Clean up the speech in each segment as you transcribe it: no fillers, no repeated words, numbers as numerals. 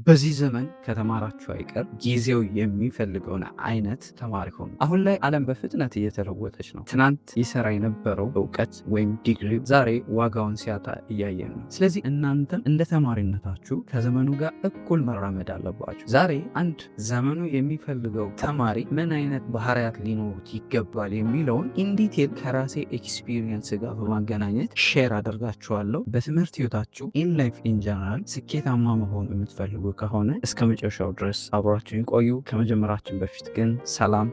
በዚህ ዘመን ከተማራችሁ አይቀር ጊዜው የሚፈልገውን አይነት ተማሪ ሆኑ። አሁን ላይ ዓለም በፍጥነት እየተለወጠች ነው። ትናንት ይሰራ የነበረው እውቀት ወይም ዲግሪ ዛሬ ዋጋውን ሲያጣ እያየን ነው። ስለዚህ እናንተም እንደ ተማሪነታችሁ ከዘመኑ ጋር እኩል መራመድ አለባችሁ። ዛሬ አንድ ዘመኑ የሚፈልገው ተማሪ ምን አይነት ባህሪያት ሊኖሩት ይገባል የሚለውን ኢንዲቴል ከራሴ ኤክስፒሪየንስ ጋር በማገናኘት ሼር አደርጋችኋለሁ። በትምህርት ህይወታችሁ ኢን ላይፍ ኢን ጀነራል ስኬታማ መሆን የምትፈልጉ ከሆነ እስከ መጨረሻው ድረስ አብራችሁን ቆዩ። ከመጀመራችን በፊት ግን ሰላም፣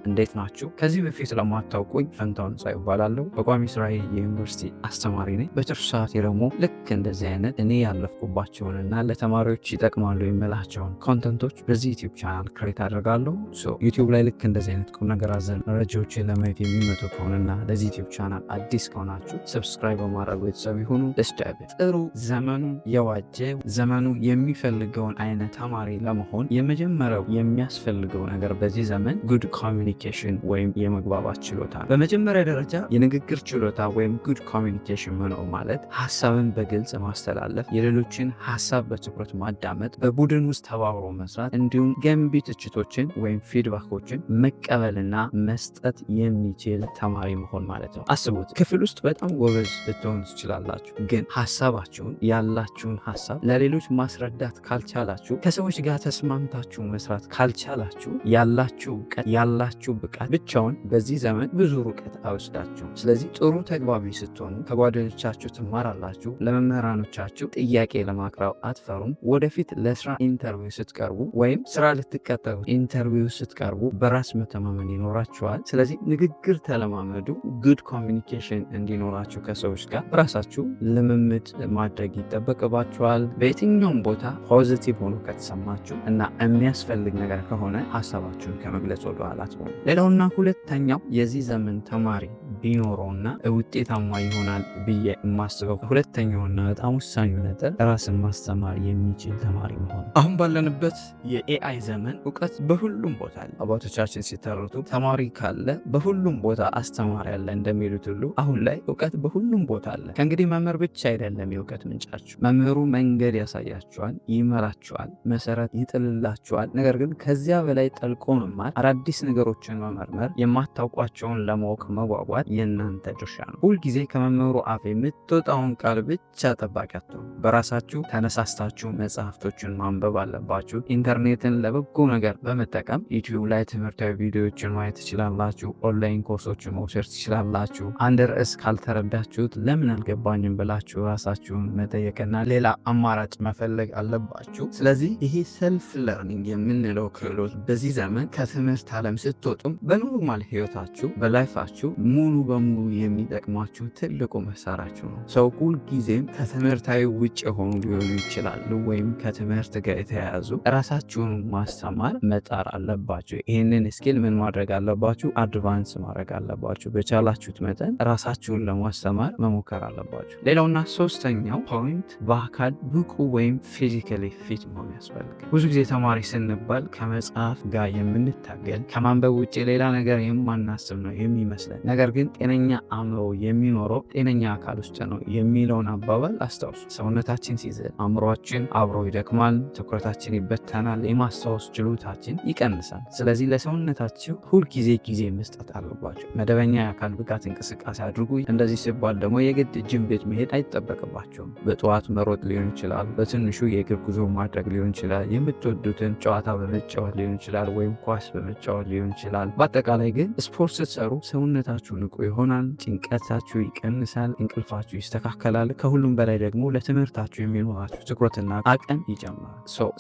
እንዴት ናችሁ? ከዚህ በፊት ለማታውቁኝ ፈንታውን ጻይ እባላለሁ። በቋሚ ስራዬ የዩኒቨርሲቲ አስተማሪ ነኝ። በትርፍ ሰዓቴ ደግሞ ልክ እንደዚህ አይነት እኔ ያለፍኩባቸውንና ለተማሪዎች ይጠቅማሉ የምላቸውን ኮንተንቶች በዚህ ዩቲዩብ ቻናል ክሬት አደርጋለሁ። ዩቲዩብ ላይ ልክ እንደዚህ አይነት ቁም ነገር አዘል መረጃዎችን ለማየት የሚመጡ ከሆነና ለዚህ ዩቲዩብ ቻናል አዲስ ከሆናችሁ ሰብስክራይብ በማድረግ ቤተሰብ ይሁኑ። ጥሩ ዘመኑ የዋጀ ዘመኑ የሚፈልገው አይነት ተማሪ ለመሆን የመጀመሪያው የሚያስፈልገው ነገር በዚህ ዘመን ጉድ ኮሚኒኬሽን ወይም የመግባባት ችሎታ ነው። በመጀመሪያ ደረጃ የንግግር ችሎታ ወይም ጉድ ኮሚኒኬሽን መኖር ማለት ሀሳብን በግልጽ ማስተላለፍ፣ የሌሎችን ሀሳብ በትኩረት ማዳመጥ፣ በቡድን ውስጥ ተባብሮ መስራት እንዲሁም ገንቢ ትችቶችን ወይም ፊድባኮችን መቀበልና መስጠት የሚችል ተማሪ መሆን ማለት ነው። አስቡት፣ ክፍል ውስጥ በጣም ጎበዝ ልትሆኑ ትችላላችሁ፣ ግን ሀሳባችሁን ያላችሁን ሀሳብ ለሌሎች ማስረዳት ካልቻላችሁ፣ ከሰዎች ጋር ተስማምታችሁ መስራት ካልቻላችሁ ያላችሁ እውቀት ያላችሁ ብቃት ብቻውን በዚህ ዘመን ብዙ ርቀት አይወስዳችሁ። ስለዚህ ጥሩ ተግባቢ ስትሆኑ ከጓደኞቻችሁ ትማራላችሁ። ለመምህራኖቻችሁ ጥያቄ ለማቅረብ አትፈሩም። ወደፊት ለስራ ኢንተርቪው ስትቀርቡ ወይም ስራ ልትቀጠሩ ኢንተርቪው ስትቀርቡ በራስ መተማመን ይኖራችኋል። ስለዚህ ንግግር ተለማመዱ። ጉድ ኮሚኒኬሽን እንዲኖራችሁ ከሰዎች ጋር በራሳችሁ ልምምድ ማድረግ ይጠበቅባችኋል። በየትኛውም ቦታ ፖዚቲቭ ሆኖ ከተሰማችሁ እና የሚያስፈልግ ነገር ከሆነ ሀሳባችሁን ከመግለጽ ወደ ኋላ አትሆኑ። ሌላውና ሁለተኛው የዚህ ዘመን ተማሪ ቢኖረውና ውጤታማ ይሆናል ብዬ የማስበው ሁለተኛውና በጣም ወሳኙ ነጥብ ራስን ማስተማር የሚችል ተማሪ መሆን። አሁን ባለንበት የኤአይ ዘመን እውቀት በሁሉም ቦታ አለ። አባቶቻችን ሲተርቱ ተማሪ ካለ በሁሉም ቦታ አስተማሪ አለ እንደሚሉት ሁሉ አሁን ላይ እውቀት በሁሉም ቦታ አለ። ከእንግዲህ መምህር ብቻ አይደለም የእውቀት ምንጫችሁ። መምህሩ መንገድ ያሳያችኋል፣ ይመራችኋል፣ መሰረት ይጥልላችኋል። ነገር ግን ከዚያ በላይ ጠልቆ መማር፣ አዳዲስ ነገሮችን መመርመር፣ የማታውቋቸውን ለማወቅ መጓጓት የእናንተ ድርሻ ነው። ሁልጊዜ ከመምህሩ አፍ የምትወጣውን ቃል ብቻ ጠባቂ አትሁኑ። በራሳችሁ ተነሳስታችሁ መጽሐፍቶችን ማንበብ አለባችሁ። ኢንተርኔትን ለበጎ ነገር በመጠቀም ዩቲዩብ ላይ ትምህርታዊ ቪዲዮዎችን ማየት ትችላላችሁ። ኦንላይን ኮርሶችን መውሰድ ትችላላችሁ። አንድ ርዕስ ካልተረዳችሁት ለምን አልገባኝም ብላችሁ ራሳችሁን መጠየቅና ሌላ አማራጭ መፈለግ አለባችሁ። ስለዚህ ይሄ ሰልፍ ለርኒንግ የምንለው ክህሎት በዚህ ዘመን ከትምህርት ዓለም ስትወጡም በኖርማል ህይወታችሁ በላይፋችሁ ሙሉ በሙሉ የሚጠቅማችሁ ትልቁ መሳሪያችሁ ነው። ሰው ሁል ጊዜም ከትምህርታዊ ውጭ የሆኑ ሊሆኑ ይችላሉ፣ ወይም ከትምህርት ጋር የተያያዙ ራሳችሁን ማስተማር መጣር አለባችሁ። ይህንን ስኪል ምን ማድረግ አለባችሁ? አድቫንስ ማድረግ አለባችሁ። በቻላችሁት መጠን ራሳችሁን ለማስተማር መሞከር አለባችሁ። ሌላውና ሶስተኛው ፖይንት በአካል ብቁ ወይም ፊዚካሊ ፊት መሆን ያስፈልጋል። ብዙ ጊዜ ተማሪ ስንባል ከመጽሐፍ ጋር የምንታገል ከማንበብ ውጭ ሌላ ነገር የማናስብ ነው የሚመስለን። ነገር ግን ጤነኛ አእምሮ የሚኖረው ጤነኛ አካል ውስጥ ነው የሚለውን አባባል አስታውሱ። ሰውነታችን ሲዝል አእምሯችን አብሮ ይደክማል፣ ትኩረታችን ይበተናል፣ የማስታወስ ችሎታችን ይቀንሳል። ስለዚህ ለሰውነታችሁ ሁልጊዜ ጊዜ መስጠት አለባቸው። መደበኛ የአካል ብቃት እንቅስቃሴ አድርጉ። እንደዚህ ሲባል ደግሞ የግድ ጅም ቤት መሄድ አይጠበቅባቸውም። በጠዋት መሮጥ ሊሆን ይችላል፣ በትንሹ የእግር ጉዞ ማድረግ ሊሆን ይችላል፣ የምትወዱትን ጨዋታ በመጫወት ሊሆን ይችላል፣ ወይም ኳስ በመጫወት ሊሆን ይችላል። በአጠቃላይ ግን ስፖርት ስትሰሩ ሰውነታችሁ ንቁ ይሆናል፣ ጭንቀታችሁ ይቀንሳል፣ እንቅልፋችሁ ይስተካከላል። ከሁሉም በላይ ደግሞ ለትምህርታችሁ የሚኖራችሁ ትኩረትና አቅም ይጨምራል።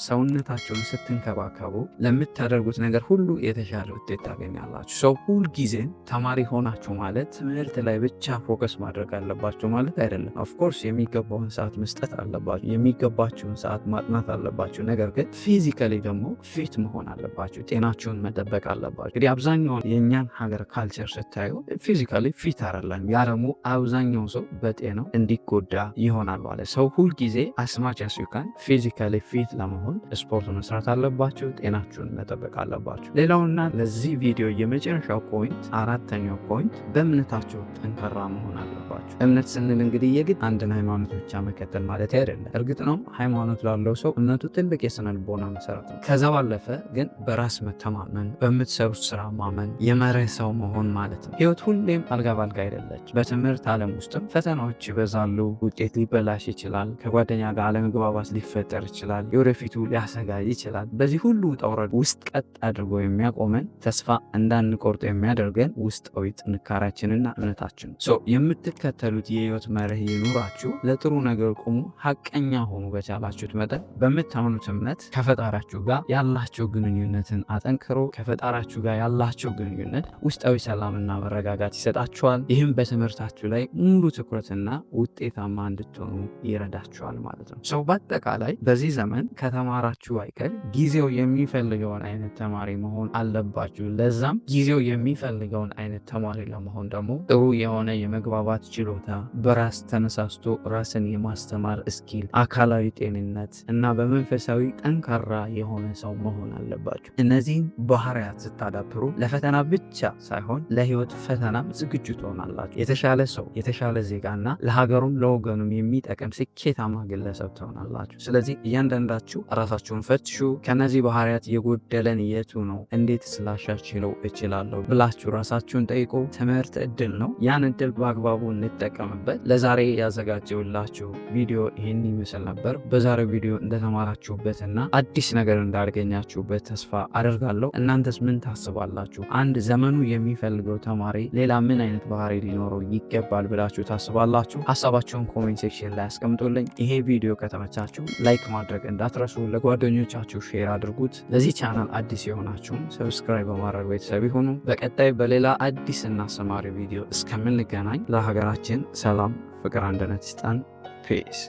ሰውነታችሁን ስትንከባከቡ ለምታደርጉት ነገር ሁሉ የተሻለ ውጤት ታገኛላችሁ። ሰው ሁልጊዜም ተማሪ ሆናችሁ ማለት ትምህርት ላይ ብቻ ፎከስ ማድረግ አለባችሁ ማለት አይደለም። ኦፍኮርስ የሚገባውን ሰዓት መስጠት አለባችሁ፣ የሚገባችሁን ሰዓት ማጥናት አለባችሁ። ነገር ግን ፊዚካሊ ደግሞ ፊት መሆን አለባችሁ፣ ጤናችሁን መጠበቅ አለባችሁ። እንግዲህ አብዛኛውን የእኛን ሀገር ካልቸር ስታዩ ፊዚካሊ ፊት አይደለም። ያ ደግሞ አብዛኛው ሰው በጤናው እንዲጎዳ ይሆናል ማለት ሰው ሁልጊዜ አስማች ያስዩካን ፊዚካሊ ፊት ለመሆን ስፖርት መስራት አለባችሁ፣ ጤናችሁን መጠበቅ አለባችሁ። ሌላውና ለዚህ ቪዲዮ የመጨረሻው ፖይንት፣ አራተኛው ፖይንት በእምነታችሁ ጠንካራ መሆን አለባችሁ። እምነት ስንል እንግዲህ የግድ አንድን ሃይማኖት ብቻ መከተል ማለት አይደለም። እርግጥ ነው ሃይማኖት ላለው ሰው እምነቱ ትልቅ የስነ ልቦና መሰረት ነው። ከዛ ባለፈ ግን በራስ መተማመን፣ በምትሰሩት ስራ ማመን፣ የመርህ ሰው መሆን ማለት ነው። ህይወት ሁሌም አልጋ ባልጋ አይደለች። በትምህርት ዓለም ውስጥም ፈተናዎች ይበዛሉ። ውጤት ሊበላሽ ይችላል። ከጓደኛ ጋር አለመግባባት ሊፈጠር ይችላል። የወደፊቱ ሊያሰጋ ይችላል። በዚህ ሁሉ ውጣ ውረድ ውስጥ ቀጥ አድርጎ የሚያቆመን፣ ተስፋ እንዳንቆርጥ የሚያደርገን ውስጣዊ ጥንካሬያችንና እምነታችን ነው። የምትከተሉት የህይወት መርህ ይኑራችሁ። ለጥሩ ነገር ቁሙ። ሀቀኛ ሆኑ። በቻላችሁት መጠን በምታምኑት እምነት ከፈጣሪያችሁ ጋር ያላቸው ግንኙነትን አጠንክሮ ከፈጣሪያችሁ ጋር ያላቸው ግንኙነት ውስጣዊ ሰላምና መረጋጋት ይሰጣችኋል። ይህም በትምህርታችሁ ላይ ሙሉ ትኩረትና ውጤታማ እንድትሆኑ ይረዳችኋል ማለት ነው። በአጠቃላይ በዚህ ዘመን ከተማራችሁ አይቀር ጊዜው የሚፈልገውን አይነት ተማሪ መሆን አለባችሁ። ለዛም ጊዜው የሚፈልገውን አይነት ተማሪ ለመሆን ደግሞ ጥሩ የሆነ የመግባባት ችሎታ፣ በራስ ተነሳስቶ ራስን የማስተማር ስኪል፣ አካላዊ ጤንነት እና በመንፈሳዊ ጠንካራ የሆነ ሰው መሆን አለባችሁ። እነዚህን ባህሪያት ስታዳብሩ ለፈተና ብቻ ሳይሆን ለህይወት ፈተናም ዝግጁ ትሆናላችሁ። የተሻለ ሰው፣ የተሻለ ዜጋና ለሀገሩም ለወገኑም የሚጠቅም ስኬታማ ግለሰብ ትሆናላችሁ። ስለዚህ እያንዳንዳችሁ ራሳችሁን ፈትሹ። ከነዚህ ባህሪያት የጎደለን የቱ ነው? እንዴት ስላሻችለው እችላለሁ ብላችሁ ራሳችሁን ጠይቁ። ትምህርት እድል ነው። ያን እድል በአግባቡ እንጠቀምበት። ለዛሬ ያዘጋጀውላችሁ ቪዲዮ ይህን ይመስል ነበር። በዛሬው ቪዲዮ እንደተማራችሁበትና አዲስ ነገር እንዳገኛችሁበት ተስፋ አደርጋለሁ። እናንተስ ምን ታስባላችሁ? አንድ ዘመኑ የሚፈልገው ተማሪ ሌላ ምን አይነት ባህሪ ሊኖረው ይገባል ብላችሁ ታስባላችሁ? ሀሳባችሁን ኮሜንት ሴክሽን ላይ አስቀምጡልኝ። ይሄ ቪዲዮ ከተመቻችሁ ላይክ ማድረግ እንዳትረሱ፣ ለጓደኞቻችሁ ሼር አድርጉት። ለዚህ ቻናል አዲስ የሆናችሁም ሰብስክራይብ በማድረግ ቤተሰብ ይሁኑ። በቀጣይ በሌላ አዲስ እና አስተማሪ ቪዲዮ እስከምንገናኝ ለሀገራችን ሰላም፣ ፍቅር፣ አንድነት ይስጠን። ፒስ